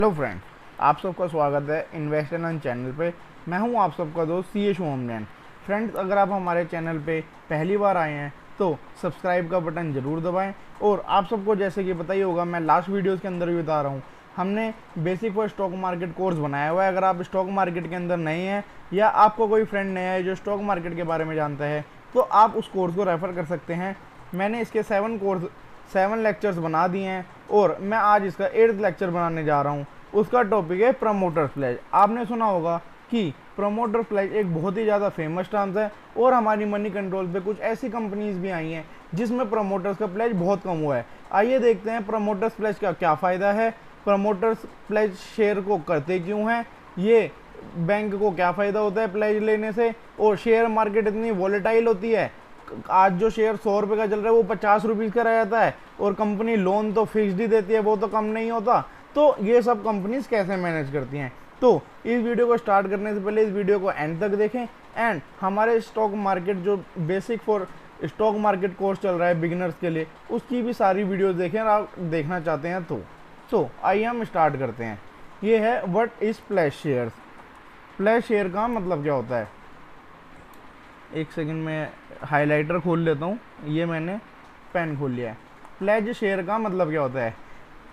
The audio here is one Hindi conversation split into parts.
हेलो फ्रेंड्स, आप सबका स्वागत है इन्वेस्ट इन चैनल पे। मैं हूं आप सबका दोस्त सी शुभम। फ्रेंड्स, अगर आप हमारे चैनल पे पहली बार आए हैं तो सब्सक्राइब का बटन ज़रूर दबाएं। और आप सबको जैसे कि पता ही होगा, मैं लास्ट वीडियोस के अंदर भी बता रहा हूं, हमने basic for stock market course बनाया हुआ है। अगर आप स्टॉक मार्केट के अंदर नए हैं या आपको कोई फ्रेंड नया है जो स्टॉक मार्केट के बारे में जानता है तो आप उस कोर्स को रेफ़र कर सकते हैं। मैंने इसके 7 लेक्चर्स बना दिए हैं और मैं आज इसका 8th लेक्चर बनाने जा रहा हूँ। उसका टॉपिक है प्रमोटर्स प्लेज। आपने सुना होगा कि प्रमोटर प्लेज एक बहुत ही ज़्यादा फेमस टर्म्स है और हमारी मनी कंट्रोल पे कुछ ऐसी कंपनीज भी आई हैं जिसमें प्रमोटर्स का प्लेज बहुत कम हुआ है। आइए देखते हैं प्रमोटर्स प्लेज का क्या फ़ायदा है, प्रमोटर्स प्लेज शेयर को करते क्यों हैं, ये बैंक को क्या फ़ायदा होता है प्लेज लेने से, और शेयर मार्केट इतनी वॉलेटाइल होती है। आज जो शेयर 100 रुपये का चल रहा है वो 50 रुपीज़ का रह जाता है और कंपनी लोन तो फिक्स्ड ही देती है, वो तो कम नहीं होता। तो ये सब कंपनीज कैसे मैनेज करती हैं। तो इस वीडियो को स्टार्ट करने से पहले इस वीडियो को एंड तक देखें। एंड हमारे स्टॉक मार्केट जो basic for stock market course चल रहा है बिगिनर्स के लिए, उसकी भी सारी वीडियोस देखें और आप देखना चाहते हैं तो आइए हम स्टार्ट करते हैं। ये है what is pledge shares. Pledge share का मतलब क्या होता है, एक सेकंड में हाइलाइटर खोल लेता हूँ। ये मैंने पेन खोल लिया है। प्लेज शेयर का मतलब क्या होता है,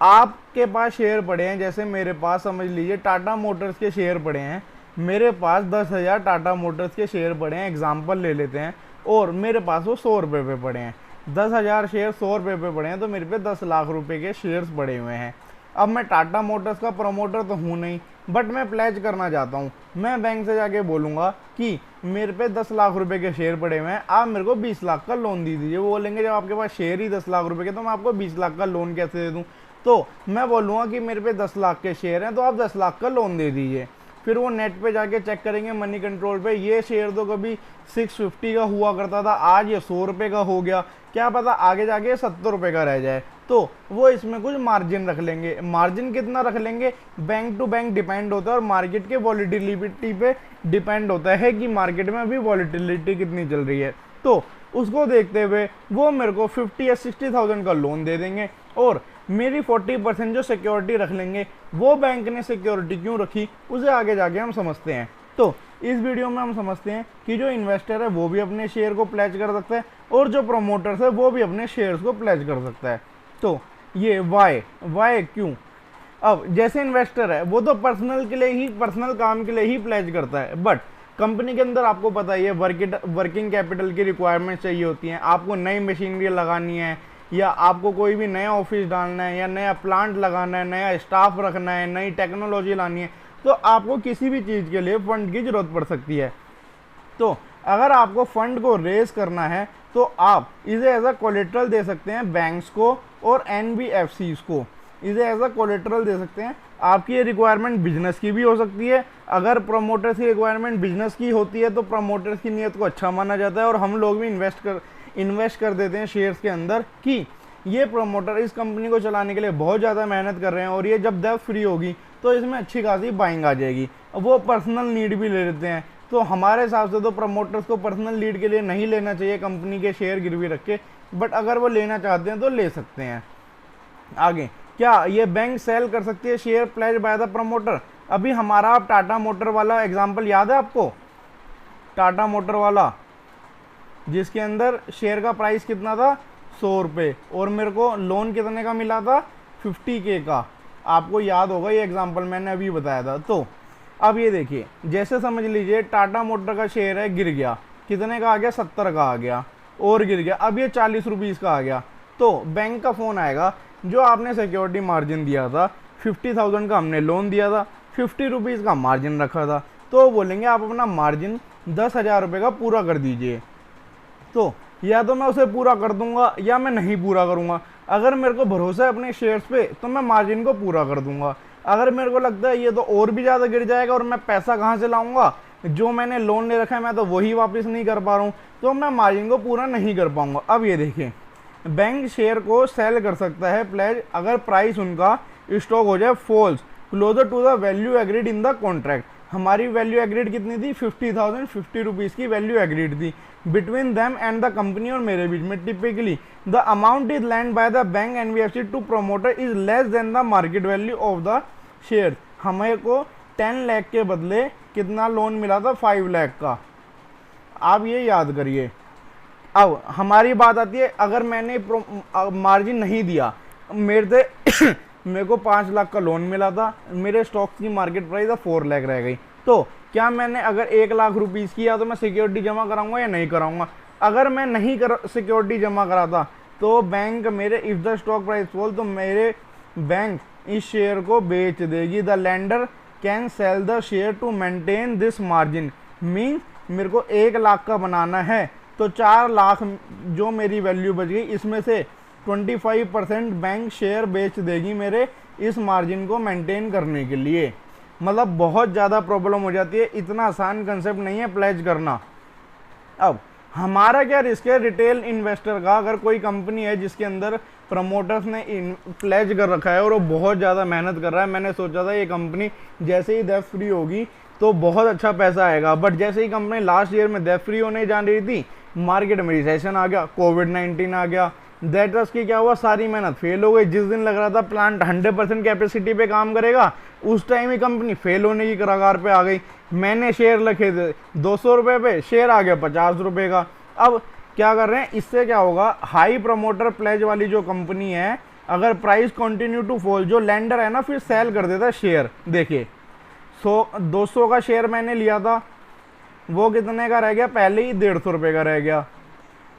आपके पास शेयर पड़े हैं, जैसे मेरे पास समझ लीजिए टाटा मोटर्स के शेयर पड़े हैं। मेरे पास 10,000 टाटा मोटर्स के शेयर पड़े हैं, एग्जांपल ले लेते हैं, और मेरे पास वो 100 रुपये पे पड़े हैं। 10,000 शेयर 100 रुपये पे पड़े हैं तो मेरे पे 10 लाख रुपए के शेयर्स पड़े हुए हैं। अब मैं टाटा मोटर्स का प्रमोटर तो हूँ नहीं, बट मैं प्लेज करना चाहता हूँ। मैं बैंक से जाके बोलूँगा कि मेरे पे 10 लाख रुपए के शेयर पड़े हुए हैं, आप मेरे को 20 लाख का लोन दे दीजिए। वो बोलेंगे जब आपके पास शेयर ही 10 लाख रुपए के तो मैं आपको 20 लाख का लोन कैसे दे दूँ। तो मैं बोलूँगा कि मेरे पे 10 लाख के शेयर हैं तो आप 10 लाख का लोन दे दीजिए। फिर वो नेट पे जाके चेक करेंगे मनी कंट्रोल पे, ये शेयर तो कभी 650 का हुआ करता था, आज ये 100 रुपये का हो गया, क्या पता आगे जाके 70 रुपये का रह जाए। तो वो इसमें कुछ मार्जिन रख लेंगे। मार्जिन कितना रख लेंगे, बैंक टू बैंक डिपेंड होता है और मार्केट के वॉलीटिलिटी पे डिपेंड होता है कि मार्केट में अभी वॉलीटिलिटी कितनी चल रही है। तो उसको देखते हुए वो मेरे को 50 या 60,000 का लोन दे देंगे और मेरी 40% जो सिक्योरिटी रख लेंगे। वो बैंक ने सिक्योरिटी क्यों रखी उसे आगे जाके हम समझते हैं। तो इस वीडियो में हम समझते हैं कि जो इन्वेस्टर है वो भी अपने शेयर को प्लेज कर सकता है और जो प्रोमोटर्स है वो भी अपने शेयर्स को प्लेज कर सकता है। तो ये वाई क्यों। अब जैसे इन्वेस्टर है वो तो पर्सनल के लिए ही, पर्सनल काम के लिए ही प्लेज करता है, बट कंपनी के अंदर आपको पता ही है वर्किंग कैपिटल की रिक्वायरमेंट चाहिए होती हैं। आपको नई मशीनरी लगानी है या आपको कोई भी नया ऑफिस डालना है या नया प्लांट लगाना है, नया स्टाफ रखना है, नई टेक्नोलॉजी लानी है, तो आपको किसी भी चीज़ के लिए फंड की ज़रूरत पड़ सकती है। तो अगर आपको फंड को रेज करना है तो आप इसे एज अ कोलेट्रल दे सकते हैं बैंक्स को और NBFCs को, इसे एज अ कोलेट्रल दे सकते हैं। आपकी ये रिक्वायरमेंट बिजनेस की भी हो सकती है। अगर प्रमोटर्स की रिक्वायरमेंट बिजनेस की होती है तो प्रमोटर्स की नीयत को अच्छा माना जाता है और हम लोग भी इन्वेस्ट कर देते हैं शेयर्स के अंदर कि ये प्रमोटर इस कंपनी को चलाने के लिए बहुत ज़्यादा मेहनत कर रहे हैं और ये जब डेब्ट फ्री होगी तो इसमें अच्छी खासी बाइंग आ जाएगी। वो पर्सनल नीड भी ले लेते हैं। तो हमारे हिसाब से तो प्रमोटर्स को पर्सनल लीड के लिए नहीं लेना चाहिए कंपनी के शेयर गिरवी रख के, बट अगर वो लेना चाहते हैं तो ले सकते हैं। आगे, क्या ये बैंक सेल कर सकती है share pledge by the promoter. अभी हमारा आप टाटा मोटर वाला एग्जांपल याद है आपको, टाटा मोटर वाला जिसके अंदर शेयर का प्राइस कितना था 100 रुपये और मेरे को लोन कितने का मिला था 50K का। आपको याद होगा ये एग्जांपल मैंने अभी बताया था। तो अब ये देखिए, जैसे समझ लीजिए टाटा मोटर का शेयर है, गिर गया, कितने का आ गया 70 का आ गया और गिर गया, अब ये 40 रुपीज़ का आ गया। तो बैंक का फ़ोन आएगा, जो आपने सिक्योरिटी मार्जिन दिया था 50,000 का हमने लोन दिया था, 50 रुपीज़ का मार्जिन रखा था, तो बोलेंगे आप अपना मार्जिन 10,000 रुपये का पूरा कर दीजिए। तो या तो मैं उसे पूरा कर दूंगा या मैं नहीं पूरा करूंगा। अगर मेरे को भरोसा है अपने शेयर्स पे तो मैं मार्जिन को पूरा कर दूंगा। अगर मेरे को लगता है ये तो और भी ज़्यादा गिर जाएगा और मैं पैसा कहाँ से लाऊंगा, जो मैंने लोन ले रखा है मैं तो वही वापस नहीं कर पा रहा हूँ, तो मैं मार्जिन को पूरा नहीं कर पाऊंगा। अब ये देखिए, बैंक शेयर को सेल कर सकता है प्लेज अगर प्राइस उनका स्टॉक हो जाए falls closer to the value agreed in the contract. हमारी वैल्यू एग्रीड कितनी थी 50,000, 50 रुपीज़ की वैल्यू एग्रीड थी between them and the company और मेरे बीच में। Typically the amount is lent by the bank NBFC to promoter is less than the market value of the share, हमें को 10 लाख के बदले कितना लोन मिला था, 5 लाख का। आप ये याद करिए। अब हमारी बात आती है, अगर मैंने मार्जिन नहीं दिया, मेरे से मेरे को 5 लाख का लोन मिला था, मेरे स्टॉक की मार्केट प्राइस 4 लाख रह गई, तो क्या मैंने अगर 1 लाख रुपीज़ किया तो मैं सिक्योरिटी जमा कराऊंगा या नहीं कराऊंगा? अगर मैं नहीं सिक्योरिटी जमा कराता तो बैंक मेरे, if the stock price fall, तो मेरे बैंक इस शेयर को बेच देगी। The lender can sell the share to maintain this margin, means मेरे को 1 लाख का बनाना है तो 4 लाख जो मेरी वैल्यू बच गई, इसमें से 25% बैंक शेयर बेच देगी मेरे इस मार्जिन को मेंटेन करने के लिए। मतलब बहुत ज़्यादा प्रॉब्लम हो जाती है, इतना आसान कंसेप्ट नहीं है प्लेज करना। अब हमारा क्या रिस्क है रिटेल इन्वेस्टर का? अगर कोई कंपनी है जिसके अंदर प्रमोटर्स ने प्लेज कर रखा है और वो बहुत ज़्यादा मेहनत कर रहा है, मैंने सोचा था ये कंपनी जैसे ही डेब्ट फ्री होगी तो बहुत अच्छा पैसा आएगा, बट जैसे ही कंपनी लास्ट ईयर में डेब्ट फ्री होने जान रही थी, मार्केट में रिसेशन आ गया, कोविड-19 आ गया, दैट की क्या हुआ, सारी मेहनत फेल हो गई। जिस दिन लग रहा था प्लांट 100% कैपेसिटी पे काम करेगा, उस टाइम ही कंपनी फेल होने की कगार पे आ गई। मैंने शेयर रखे थे 200 रुपये पे, शेयर आ गया 50 रुपये का। अब क्या कर रहे हैं, इससे क्या होगा, हाई प्रमोटर प्लेज वाली जो कंपनी है, अगर प्राइस कंटिन्यू टू फॉल, जो लेंडर है ना फिर सेल कर देता है शेयर। देखिए 200 का शेयर मैंने लिया था, वो कितने का रह गया, पहले ही 150 रुपये का रह गया।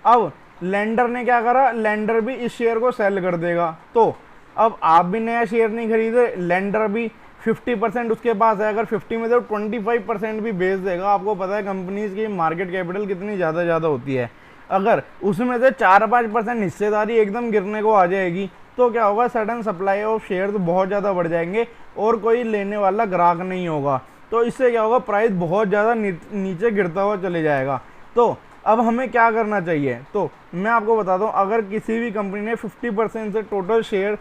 अब लेंडर ने क्या करा, लेंडर भी इस शेयर को सेल कर देगा, तो अब आप भी नया शेयर नहीं खरीदे, लेंडर भी 50% उसके पास है, अगर 50 में तो 25% भी बेच देगा। आपको पता है कंपनीज की मार्केट कैपिटल कितनी ज़्यादा होती है, अगर उसमें से 4-5% हिस्सेदारी एकदम गिरने को आ जाएगी तो क्या होगा, सडन सप्लाई ऑफ शेयर तो बहुत ज़्यादा बढ़ जाएंगे और कोई लेने वाला ग्राहक नहीं होगा, तो इससे क्या होगा, प्राइस बहुत ज़्यादा नीचे गिरता हुआ चले जाएगा। तो अब हमें क्या करना चाहिए, तो मैं आपको बता दूं, अगर किसी भी कंपनी ने 50% से टोटल शेयर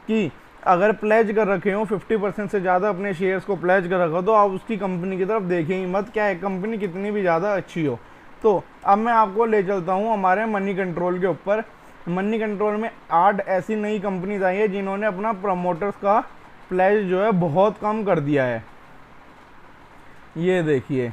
की अगर प्लेज कर रखे हो, 50% से ज़्यादा अपने शेयर्स को प्लेज कर रखा हो, तो आप उसकी कंपनी की तरफ देखें ही मत, क्या है कंपनी कितनी भी ज़्यादा अच्छी हो। तो अब मैं आपको ले चलता हूँ हमारे मनी कंट्रोल के ऊपर। मनी कंट्रोल में 8 ऐसी नई कंपनीज आई है जिन्होंने अपना प्रमोटर्स का प्लेज जो है बहुत कम कर दिया है। ये देखिए,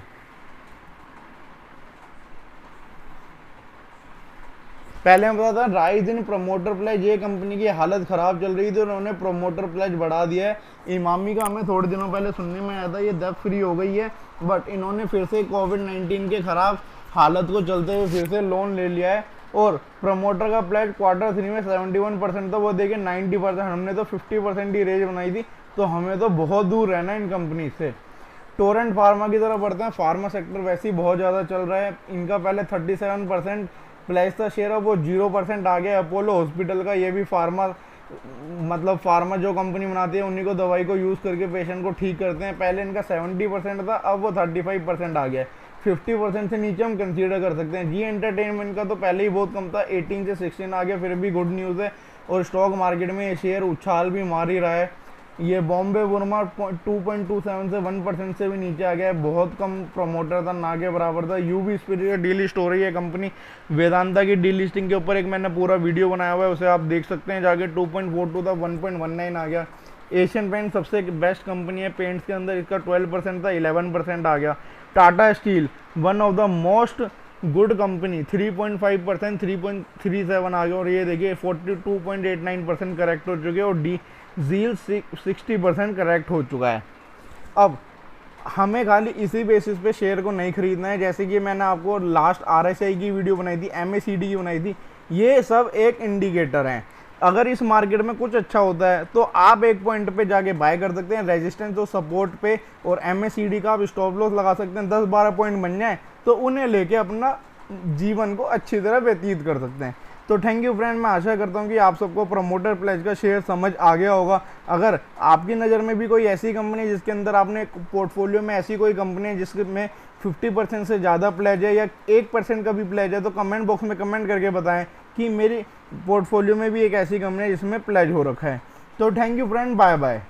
पहले मैं बता था राइज इन प्रमोटर प्लेज, ये कंपनी की हालत ख़राब चल रही थी, उन्होंने प्रमोटर प्लेज बढ़ा दिया है। इमामी का हमें थोड़े दिनों पहले सुनने में आया था ये डेब्ट फ्री हो गई है, बट इन्होंने फिर से कोविड-19 के ख़राब हालत को चलते हुए फिर से लोन ले लिया है। और प्रमोटर का प्लेज Q3 में 71% था, वो देखिए 90%, हमने तो 50% ही रेंज बनाई थी, तो हमें तो बहुत दूर रहना है इन कंपनी से। टोरेंट फार्मा की तरफ बढ़ते हैं। फार्मा सेक्टर वैसे ही बहुत ज़्यादा चल रहा है, इनका पहले 37% प्लेज था शेयर, अब वो 0% आ गया। अपोलो हॉस्पिटल का, ये भी फार्मा, मतलब फार्मा जो कंपनी बनाती है उन्हीं को दवाई को यूज़ करके पेशेंट को ठीक करते हैं, पहले इनका 70% था, अब वो 35% आ गया। 50% से नीचे हम कंसीडर कर सकते हैं। जी एंटरटेनमेंट का तो पहले ही बहुत कम था, 18 से 16 आ गया, फिर भी गुड न्यूज़ है। और स्टॉक मार्केट में ये शेयर उछाल भी मार ही रहा है। ये बॉम्बे बुरमा 2.27 से 1% से भी नीचे आ गया है, बहुत कम प्रमोटर था, ना के बराबर था। यूबी स्पिरिट का डीलिस्ट हो रही है कंपनी, वेदांता की डीलिस्टिंग के ऊपर एक मैंने पूरा वीडियो बनाया हुआ है, उसे आप देख सकते हैं जाके। 2.42 था, 1.19 आ गया। एशियन पेंट सबसे बेस्ट कंपनी है पेंट्स के अंदर, इसका 12% था, 11% आ गया। Tata steel one of the most good company, 3.5%, 3.37 आ गया। और ये देखिए 42.89% करेक्ट हो चुके हैं, और जील 60% करेक्ट हो चुका है। अब हमें खाली इसी बेसिस पे शेयर को नहीं खरीदना है, जैसे कि मैंने आपको लास्ट RSI की वीडियो बनाई थी, MACD की बनाई थी, ये सब एक इंडिकेटर हैं। अगर इस मार्केट में कुछ अच्छा होता है तो आप एक पॉइंट पे जाके बाय कर सकते हैं, रेजिस्टेंस और सपोर्ट पे, और MACD का आप स्टॉप लॉस लगा सकते हैं। 10-12 पॉइंट बन जाए तो उन्हें लेके अपना जीवन को अच्छी तरह व्यतीत कर सकते हैं। तो थैंक यू फ्रेंड, मैं आशा करता हूं कि आप सबको प्रमोटर प्लेज का शेयर समझ आ गया होगा। अगर आपकी नज़र में भी कोई ऐसी कंपनी जिसके अंदर आपने पोर्टफोलियो में ऐसी कोई कंपनी है जिसमें 50% से ज़्यादा प्लेज है या 1% का भी प्लेज है, तो कमेंट बॉक्स में कमेंट करके बताएं कि मेरी पोर्टफोलियो में भी एक ऐसी कंपनी है जिसमें प्लेज हो रखा है। तो thank you friend, bye bye.